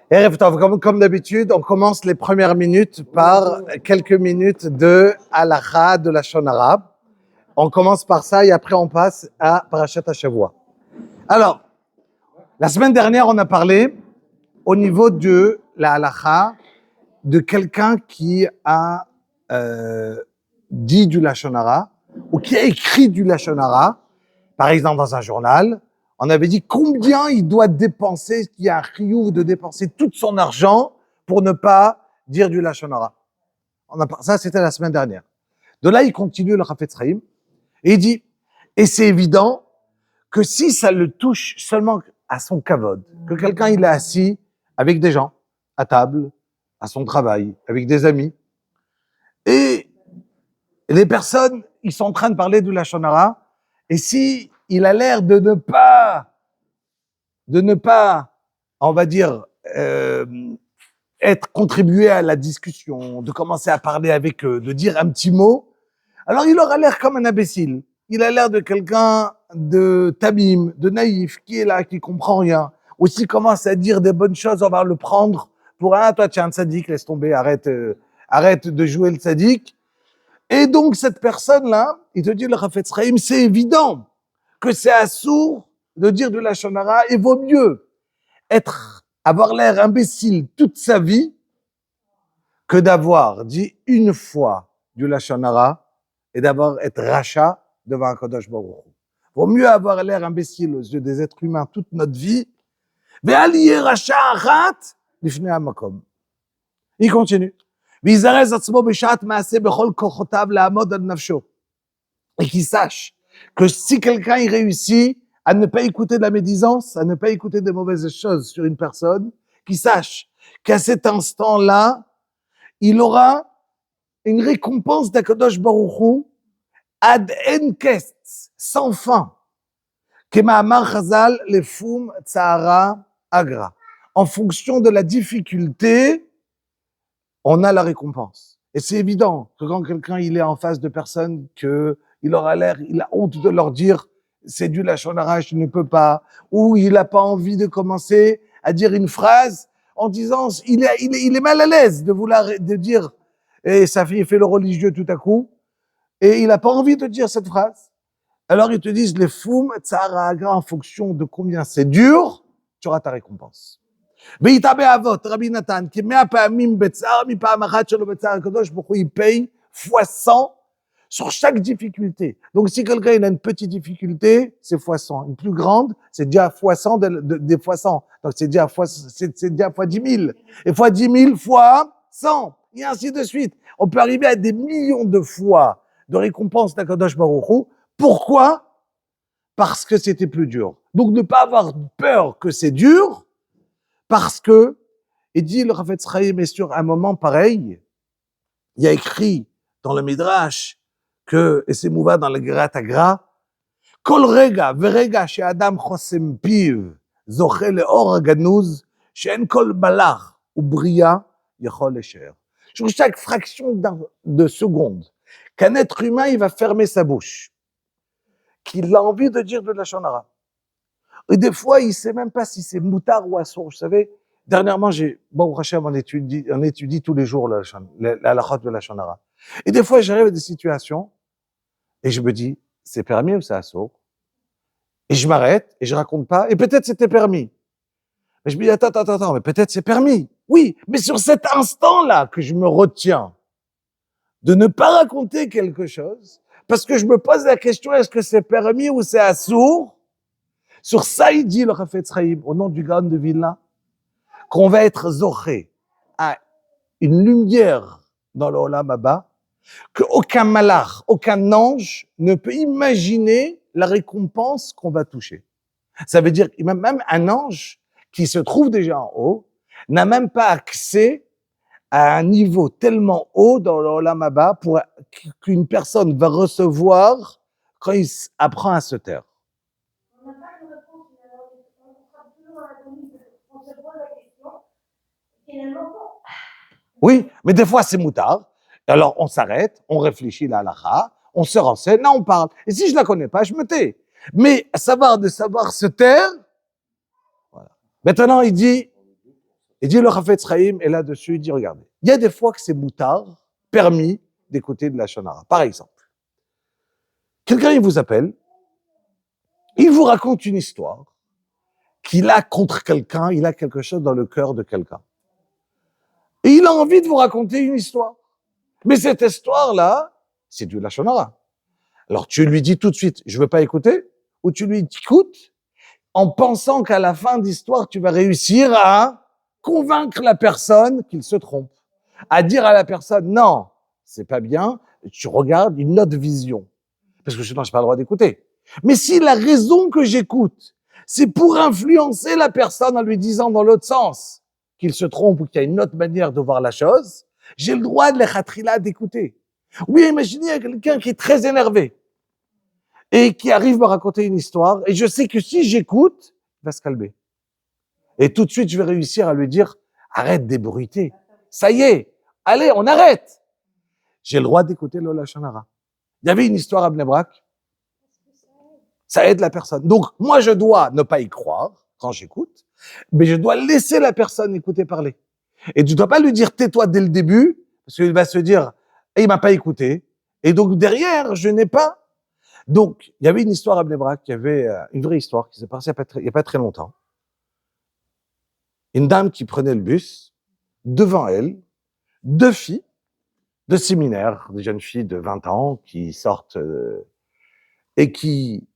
Erev Tov, comme d'habitude, on commence les premières minutes par quelques minutes de halakha, de la Lashon Hara. On commence par ça et après on passe à Parashat HaShavua. Alors, la semaine dernière, on a parlé au niveau de la halakha de quelqu'un qui a dit du Lashon Hara ou qui a écrit du Lashon Hara, par exemple dans un journal. On avait dit combien il doit dépenser, qu'il y a un chiyuv de dépenser tout son argent pour ne pas dire du Lashon Hara. Ça, c'était la semaine dernière. De là, il continue le Chafetz Chaim et il dit, et c'est évident que si ça le touche seulement à son kavod, que quelqu'un il est assis avec des gens, à table, à son travail, avec des amis, et les personnes, ils sont en train de parler du Lashon Hara, et si il a l'air de ne pas, on va dire, être contribué à la discussion, de commencer à parler avec eux, de dire un petit mot, alors il aura l'air comme un imbécile. Il a l'air de quelqu'un de tamim, de naïf, qui est là, qui comprend rien. Ou s'il commence à dire des bonnes choses, on va le prendre pour toi tu es un tzaddik, laisse tomber, arrête de jouer le tzaddik. Et donc cette personne-là, il te dit le Chafetz Chaim, c'est évident que c'est assourd de dire du Lashon Hara, il vaut mieux avoir l'air imbécile toute sa vie que d'avoir dit une fois du Lashon Hara et d'avoir être rachat devant un Kadosh Baruch Hu. Vaut mieux avoir l'air imbécile aux yeux des êtres humains toute notre vie. Il continue. Et qu'il sache que si quelqu'un il réussit à ne pas écouter de la médisance, à ne pas écouter de mauvaises choses sur une personne, qu'il sache qu'à cet instant-là, il aura une récompense d'Akadosh Baruch Hu ad en kest, sans fin. Kema'amar Chazal lefum tzahara agra. En fonction de la difficulté, on a la récompense. Et c'est évident que quand quelqu'un il est en face de personnes que il aura l'air, il a honte de leur dire c'est du Lashon Hara, je ne peux pas, ou il n'a pas envie de commencer à dire une phrase en disant il est mal à l'aise de dire et sa fille fait le religieux tout à coup et il n'a pas envie de dire cette phrase. Alors ils te disent les foum tzahara agra, en fonction de combien c'est dur, tu auras ta récompense. ויתאבה אבות, רבי נתן, כ100 פעמים בצער, מפעם אחת שלו בצער הקדוש ברוך הוא il paye fois 100 sur chaque difficulté. Donc si quelqu'un il a une petite difficulté, c'est fois 100. Une plus grande, c'est déjà fois 100 des fois 100. Donc c'est déjà fois 10 000. Et fois 10 000 fois 100. Et ainsi de suite. On peut arriver à des millions de fois de récompenses d'Akadosh Baruch Hu. Pourquoi? Parce que c'était plus dur. Donc ne pas avoir peur que c'est dur, parce que, il dit le Chafetz Chaim est sur un moment pareil, il y a écrit dans le Midrash que, et c'est mouva dans le Gerat Agra, Kol rega verega she'adam chosem piv zoche le'or haganuz she'en kol malach u'bria yachol lesher. Sur chaque fraction de seconde qu'un être humain il va fermer sa bouche, qu'il a envie de dire de la Lashon Hara. Et des fois, il sait même pas si c'est moutard ou assour. Vous savez, dernièrement, on étudie tous les jours la halakha de la Lashon Hara. Et des fois, j'arrive à des situations et je me dis, c'est permis ou c'est assour? Et je m'arrête et je raconte pas. Et peut-être c'était permis. Mais je me dis, attends, mais peut-être c'est permis. Oui, mais sur cet instant-là que je me retiens de ne pas raconter quelque chose, parce que je me pose la question, est-ce que c'est permis ou c'est assour? Sur ça, il dit le Chafetz Chaim, au nom du Gaon de Vilna, qu'on va être zoché à une lumière dans le Olam Haba, qu'aucun malach, aucun ange ne peut imaginer la récompense qu'on va toucher. Ça veut dire que même un ange qui se trouve déjà en haut n'a même pas accès à un niveau tellement haut dans le Olam Haba pour qu'une personne va recevoir quand il apprend à se taire. Oui, mais des fois c'est moutard. Alors on s'arrête, on réfléchit la halakha, on se renseigne, là on parle. Et si je la connais pas, je me tais. Mais savoir se taire, voilà. Maintenant il dit, Et dit le Chafetz Chaim, et là-dessus, il dit, regardez, il y a des fois que c'est moutard, permis d'écouter de la shonara. Par exemple, quelqu'un, il vous appelle, il vous raconte une histoire qu'il a contre quelqu'un, il a quelque chose dans le cœur de quelqu'un. Et il a envie de vous raconter une histoire. Mais cette histoire-là, c'est du lashon hara. Alors tu lui dis tout de suite, je veux pas écouter, ou tu lui écoutes en pensant qu'à la fin de l'histoire, tu vas réussir à convaincre la personne qu'il se trompe, à dire à la personne, non, c'est pas bien, tu regardes une autre vision. Parce que sinon, j'ai pas le droit d'écouter. Mais si la raison que j'écoute, c'est pour influencer la personne en lui disant dans l'autre sens qu'il se trompe ou qu'il y a une autre manière de voir la chose, j'ai le droit de l'echatrila d'écouter. Oui, imaginez quelqu'un qui est très énervé et qui arrive à me raconter une histoire et je sais que si j'écoute, il va se calmer. Et tout de suite, je vais réussir à lui dire, arrête d'ébruiter. Ça y est, allez, on arrête. J'ai le droit d'écouter le lashon hara. Il y avait une histoire à Bnei Brak. Ça aide la personne. Donc, moi, je dois ne pas y croire quand j'écoute, mais je dois laisser la personne écouter parler. Et tu dois pas lui dire tais-toi dès le début, parce qu'il va se dire, il m'a pas écouté. Et donc, derrière, je n'ai pas. Donc, il y avait une histoire à Bnei Brak, il y avait une vraie histoire qui s'est passée il y a pas très longtemps. Une dame qui prenait le bus, devant elle, deux filles de séminaire, des jeunes filles de 20 ans qui sortent et qui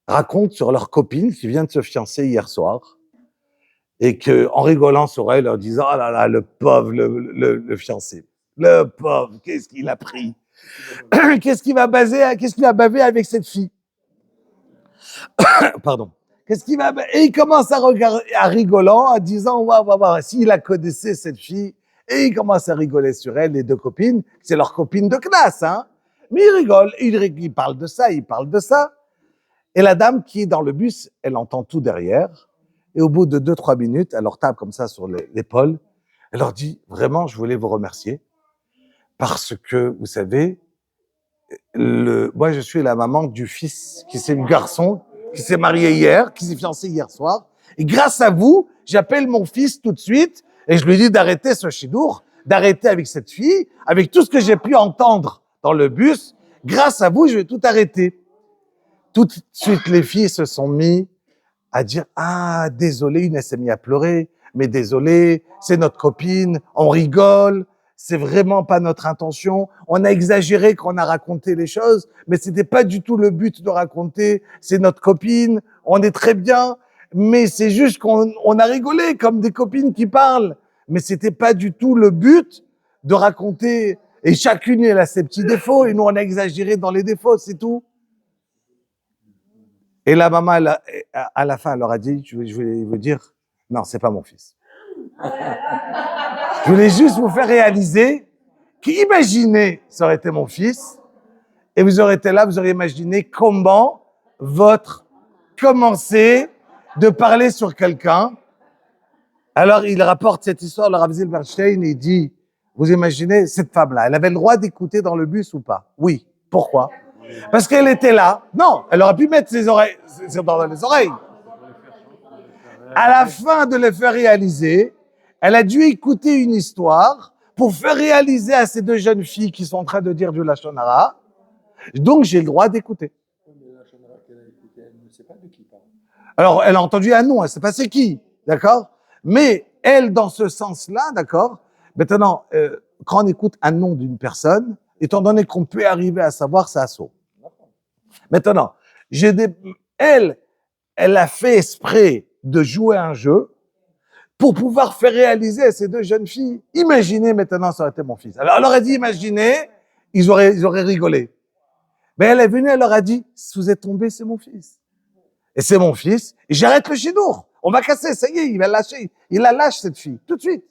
racontent sur leur copine qui vient de se fiancer hier soir et que, en rigolant sur elle, en disant, oh là là, le pauvre, le fiancé, le pauvre, qu'est-ce qu'il a pris? Qu'est-ce qu'il va baver avec cette fille? Pardon. Et il commence à regarder, à rigolant, en disant, waouh, s'il la connaissait, cette fille, et il commence à rigoler sur elle, les deux copines, c'est leur copine de classe, hein. Mais il rigole, il parle de ça, il parle de ça. Et la dame qui est dans le bus, elle entend tout derrière. Et au bout de 2-3 minutes, elle leur tape comme ça sur l'épaule. Elle leur dit, vraiment, je voulais vous remercier. Parce que, vous savez, moi, je suis la maman du fils, du garçon, qui s'est marié hier, qui s'est fiancé hier soir. Et grâce à vous, j'appelle mon fils tout de suite et je lui dis d'arrêter ce chidour, d'arrêter avec cette fille, avec tout ce que j'ai pu entendre dans le bus. Grâce à vous, je vais tout arrêter. Tout de suite, les filles se sont mis à dire, ah, désolé, une s'est mise à pleurer, mais désolé, c'est notre copine, on rigole, c'est vraiment pas notre intention, on a exagéré quand on a raconté les choses, mais c'était pas du tout le but de raconter, c'est notre copine, on est très bien, mais c'est juste qu'on a rigolé comme des copines qui parlent, mais c'était pas du tout le but de raconter, et chacune elle a ses petits défauts, et nous on a exagéré dans les défauts, c'est tout. Et la maman, à la fin, elle leur a dit, je voulais vous dire, non, c'est pas mon fils. Je voulais juste vous faire réaliser qu'imaginez, ça aurait été mon fils, et vous aurez été là, vous auriez imaginé comment votre commencer de parler sur quelqu'un. Alors, il rapporte cette histoire, le Rav Zilberstein, il dit, vous imaginez cette femme-là, elle avait le droit d'écouter dans le bus ou pas? Oui. Pourquoi? Parce qu'elle était là. Non, elle aurait pu mettre ses oreilles dans les oreilles. À la fin de les faire réaliser, elle a dû écouter une histoire pour faire réaliser à ces deux jeunes filles qui sont en train de dire du lashon hara. Donc, j'ai le droit d'écouter. Alors, elle a entendu un nom, elle ne sait pas c'est qui, d'accord? Mais elle, dans ce sens-là, d'accord? Maintenant, quand on écoute un nom d'une personne, étant donné qu'on peut arriver à savoir, c'est assaut. Maintenant, elle a fait exprès de jouer un jeu pour pouvoir faire réaliser à ces deux jeunes filles. Imaginez maintenant, ça aurait été mon fils. Alors, elle leur a dit, imaginez, ils auraient rigolé. Mais elle est venue, elle leur a dit, si vous êtes tombés, c'est mon fils. Et c'est mon fils, et j'arrête le chidour. On va casser, ça y est, il va lâcher. Il la lâche, cette fille, tout de suite.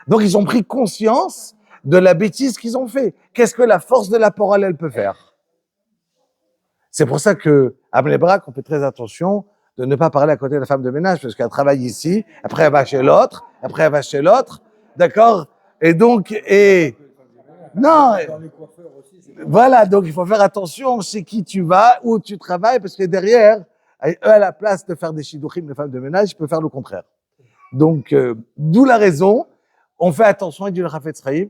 Donc, ils ont pris conscience de la bêtise qu'ils ont fait. Qu'est-ce que la force de la parole, elle peut faire? C'est pour ça que, à Bnei Brak, on fait très attention de ne pas parler à côté de la femme de ménage, parce qu'elle travaille ici, après elle va chez l'autre, après elle va chez l'autre, d'accord? Et donc, non, voilà, donc il faut faire attention chez qui tu vas, où tu travailles, parce que derrière, eux, à la place de faire des shidduchim, les femmes de ménage, ils peuvent faire le contraire. Donc, d'où la raison, on fait attention à le Chafetz Chaim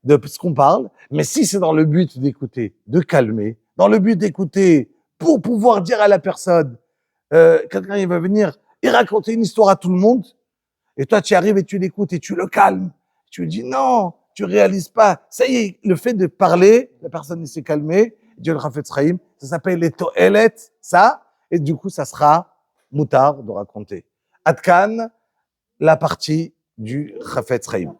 de ce qu'on parle, mais si c'est dans le but d'écouter, de calmer, dans le but d'écouter pour pouvoir dire à la personne, quelqu'un il va venir et raconter une histoire à tout le monde, et toi tu arrives et tu l'écoutes et tu le calmes, tu lui dis non, tu réalises pas. Ça y est, le fait de parler, la personne s'est calmée, Dieu le Chafetz Chaim, ça s'appelle les to'elet, ça, et du coup ça sera moutard de raconter. Adkan, la partie du Chafetz Chaim.